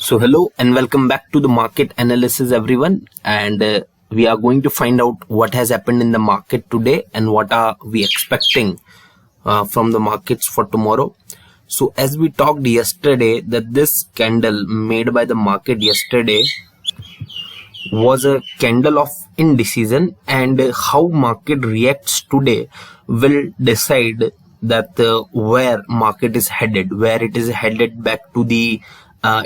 So hello and welcome back to the market analysis everyone, and we are going to find out what has happened in the market today and what are we expecting from the markets for tomorrow. So as we talked yesterday that this candle made by the market yesterday was a candle of indecision, and how market reacts today will decide that where market is headed, where it is headed back to the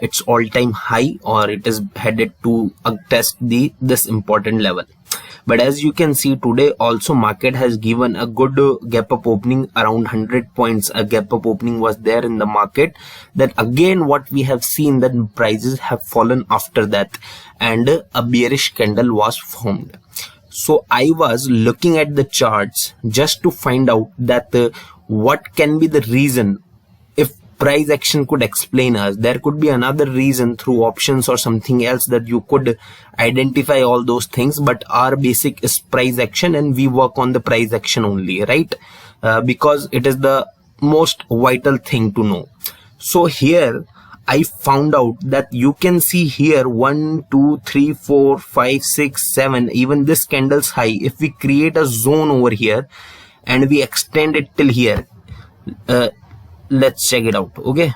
its all-time high, or it is headed to test this important level. But as you can see today also market has given a good gap up opening around 100 points. A gap up opening was there in the market. That again what we have seen, that prices have fallen after that and a bearish candle was formed. So I was looking at the charts just to find out that what can be the reason. If price action could explain us, there could be another reason through options or something else that you could identify all those things, but our basic is price action and we work on the price action only, right? Because it is the most vital thing to know. So here I found out that you can see here 1 2 3 4 5 6 7, even this candle's high. If we create a zone over here and we extend it till here, let's check it out. Okay,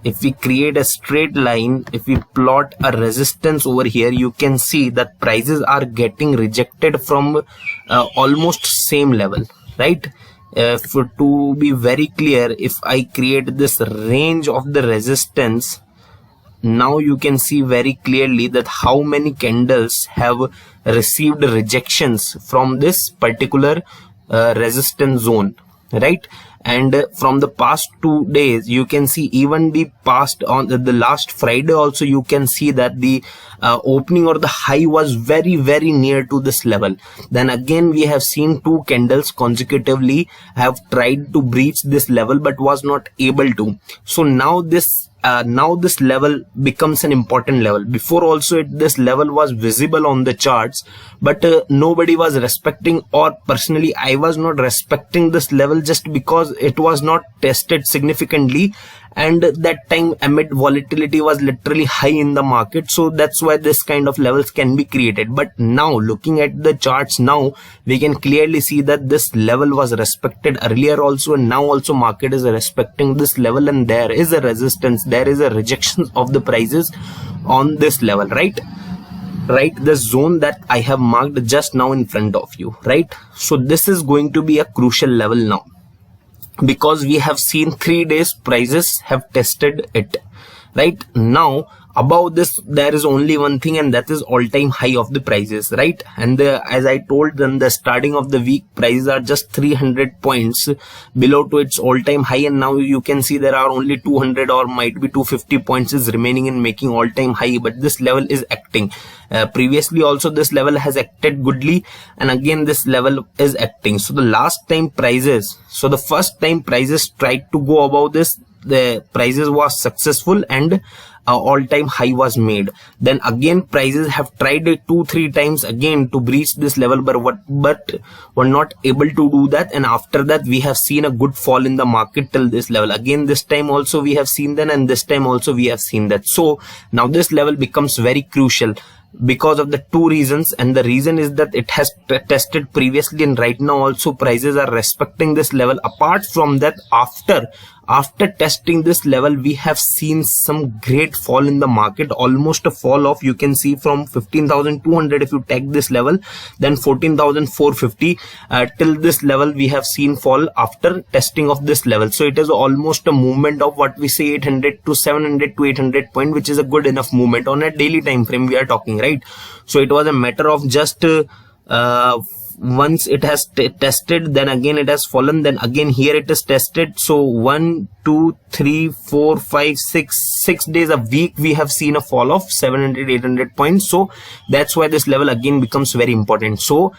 if we create a straight line, if we plot a resistance over here, you can see that prices are getting rejected from almost same level, right? To be very clear, if I create this range of the resistance, now you can see very clearly that how many candles have received rejections from this particular resistance zone, right? And from the past 2 days you can see, even the past on the last Friday also, you can see that the opening or the high was very near to this level. Then again we have seen 2 candles consecutively have tried to breach this level but was not able to. So now this level becomes an important level. Before also this level was visible on the charts, but nobody was respecting, or personally I was not respecting this level just because it was not tested significantly, and that time amid volatility was literally high in the market. So that's why this kind of levels can be created. But now looking at the charts, now we can clearly see that this level was respected earlier also, and now also market is respecting this level, and there is a resistance, there is a rejection of the prices on this level, right? The zone that I have marked just now in front of you, right? So this is going to be a crucial level now, because we have seen 3 days prices have tested it. Right now above this there is only one thing, and that is all-time high of the prices, right? And as I told them, the starting of the week prices are just 300 points below to its all-time high, and now you can see there are only 200 or might be 250 points is remaining in making all-time high. But this level is acting. Previously also this level has acted goodly, and again this level is acting. So the last time prices, so the first time prices tried to go above this, the prices was successful and all-time high was made. Then again prices have tried it 2-3 times again to breach this level, but were not able to do that, and after that we have seen a good fall in the market till this level. Again this time also we have seen that, and this time also we have seen that. So now this level becomes very crucial because of the 2 reasons, and the reason is that it has tested previously, and right now also prices are respecting this level. Apart from that, after testing this level, we have seen some great fall in the market, almost a fall of, you can see, from 15,200 if you take this level, then 14,450 till this level we have seen fall after testing of this level. So it is almost a movement of what we say 800 to 700 to 800 point, which is a good enough movement on a daily time frame we are talking, right? So it was a matter of just once it has tested, then again it has fallen, then again here it is tested. So 1 2 3 4 5 6 days a week we have seen a fall of 700-800 points. So that's why this level again becomes very important. So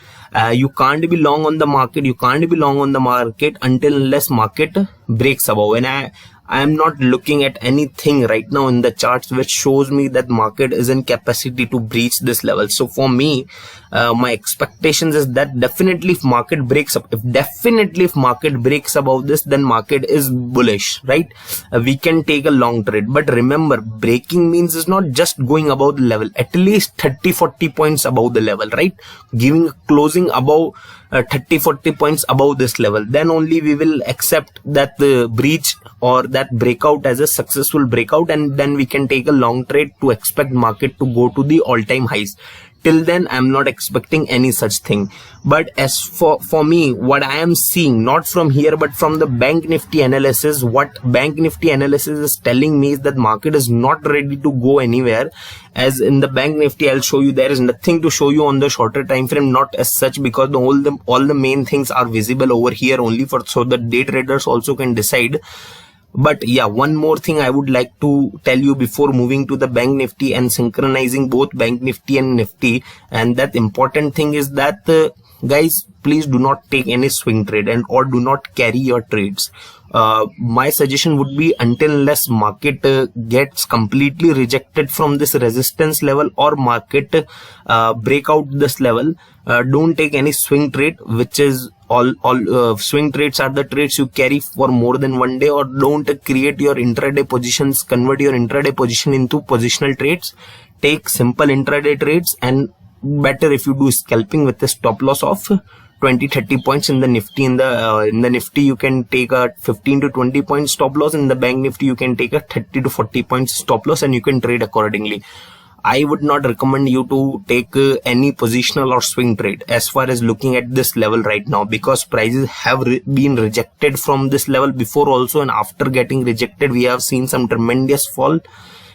you can't be long on the market, until unless market breaks above. And I am not looking at anything right now in the charts which shows me that market is in capacity to breach this level. So for me, my expectations is that definitely if market breaks up, if market breaks above this, then market is bullish, right? We can take a long trade, but remember, breaking means is not just going above the level, at least 30-40 points above the level, right? Giving a closing above 30-40 points above this level, then only we will accept that the breach or that breakout as a successful breakout, and then we can take a long trade to expect market to go to the all-time highs. Till then, I'm not expecting any such thing. But as for me, what I am seeing, not from here but from the Bank Nifty analysis, what Bank Nifty analysis is telling me is that market is not ready to go anywhere. As in the Bank Nifty, I'll show you, there is nothing to show you on the shorter time frame, not as such, because all the main things are visible over here only, for so the day traders also can decide. But yeah, one more thing I would like to tell you before moving to the Bank Nifty and synchronizing both Bank Nifty and Nifty, and that important thing is that guys, please do not take any swing trade and or do not carry your trades. My suggestion would be, until unless market gets completely rejected from this resistance level or market break out this level, don't take any swing trade, which is all swing trades are the trades you carry for more than one day, or don't create your intraday positions, convert your intraday position into positional trades. Take simple intraday trades, and better if you do scalping with a stop loss of 20-30 points in the Nifty. In the Nifty you can take a 15 to 20 point stop loss. In the Bank Nifty you can take a 30 to 40 points stop loss, and you can trade accordingly. I would not recommend you to take any positional or swing trade as far as looking at this level right now, because prices have been rejected from this level before also, and after getting rejected we have seen some tremendous fall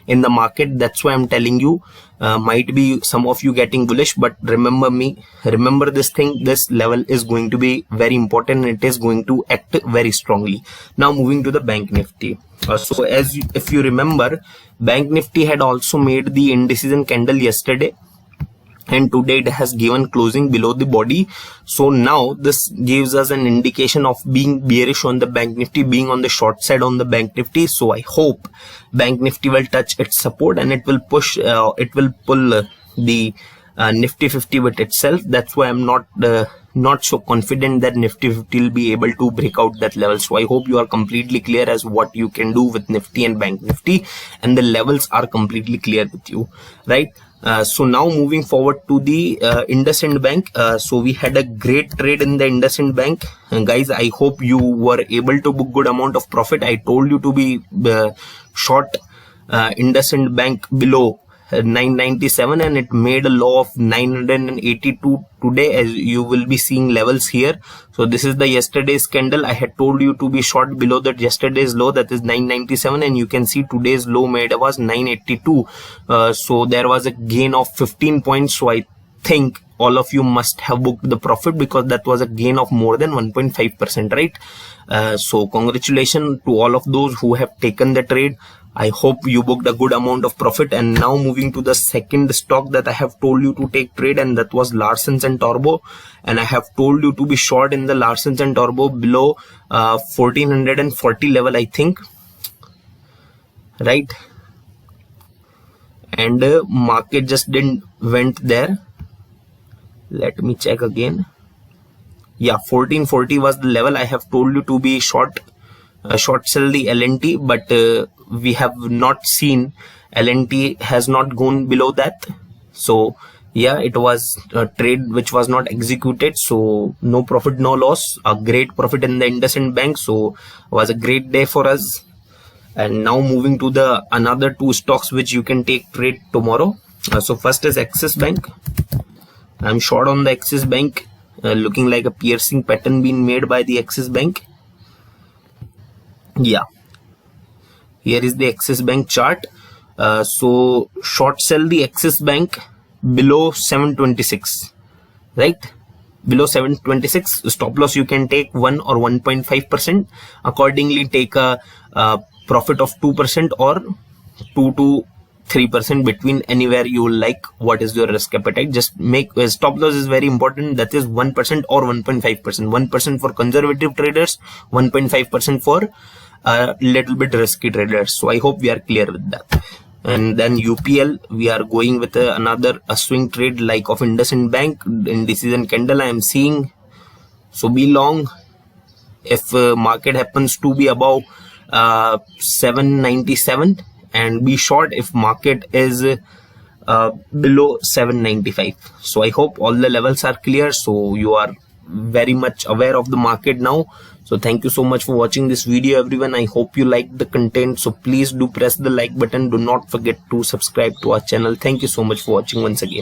in the market. That's why I'm telling you, might be some of you getting bullish, but remember this thing, this level is going to be very important, and it is going to act very strongly. Now moving to the Bank Nifty. So if you remember, Bank Nifty had also made the indecision candle yesterday, and today it has given closing below the body. So now this gives us an indication of being bearish on the Bank Nifty, being on the short side on the Bank Nifty. So I hope Bank Nifty will touch its support, and it will push, it will pull the Nifty 50 with itself. That's why I'm not so confident that Nifty 50 will be able to break out that level. So I hope you are completely clear as what you can do with Nifty and Bank Nifty, and the levels are completely clear with you, right? So now moving forward to the IndusInd Bank. So we had a great trade in the IndusInd Bank, and guys, I hope you were able to book good amount of profit. I told you to be short IndusInd Bank below 997, and it made a low of 982 today, as you will be seeing levels here. So this is the yesterday's candle. I had told you to be short below that yesterday's low, that is 997, and you can see today's low made was 982. So there was a gain of 15 points. So I think all of you must have booked the profit, because that was a gain of more than 1.5%, right? So congratulations to all of those who have taken the trade. I hope you booked a good amount of profit. And now moving to the second stock that I have told you to take trade, and that was Larsen & Toubro. And I have told you to be short in the Larsen & Toubro below 1440 level, I think, right? And market just didn't went there. Let me check again. Yeah, 1440 was the level. I have told you to be short sell the LNT, but we have not seen LNT has not gone below that. So yeah, it was a trade which was not executed, so no profit, no loss. A great profit in the IndusInd Bank, so it was a great day for us. And now moving to the another two stocks which you can take trade tomorrow. So first is Axis Bank. I'm short on the Axis Bank, looking like a piercing pattern being made by the Axis Bank. Yeah, here is the Axis Bank chart. So short sell the Axis Bank below 726, right? Below 726. Stop loss you can take 1 or 1.5%. Accordingly, take a profit of 2% or 2 to 3% between, anywhere you like. What is your risk appetite? Just make stop loss is very important. That is 1% or 1.5%. 1% for conservative traders, 1.5% for a little bit risky traders. So I hope we are clear with that. And then UPL, we are going with another swing trade like of IndusInd Bank. Indecision candle I am seeing. So be long if market happens to be above 797, and be short if market is below 795. So I hope all the levels are clear, so you are very much aware of the market now. So thank you so much for watching this video, everyone. I hope you liked the content, so please do press the like button. Do not forget to subscribe to our channel. Thank you so much for watching once again.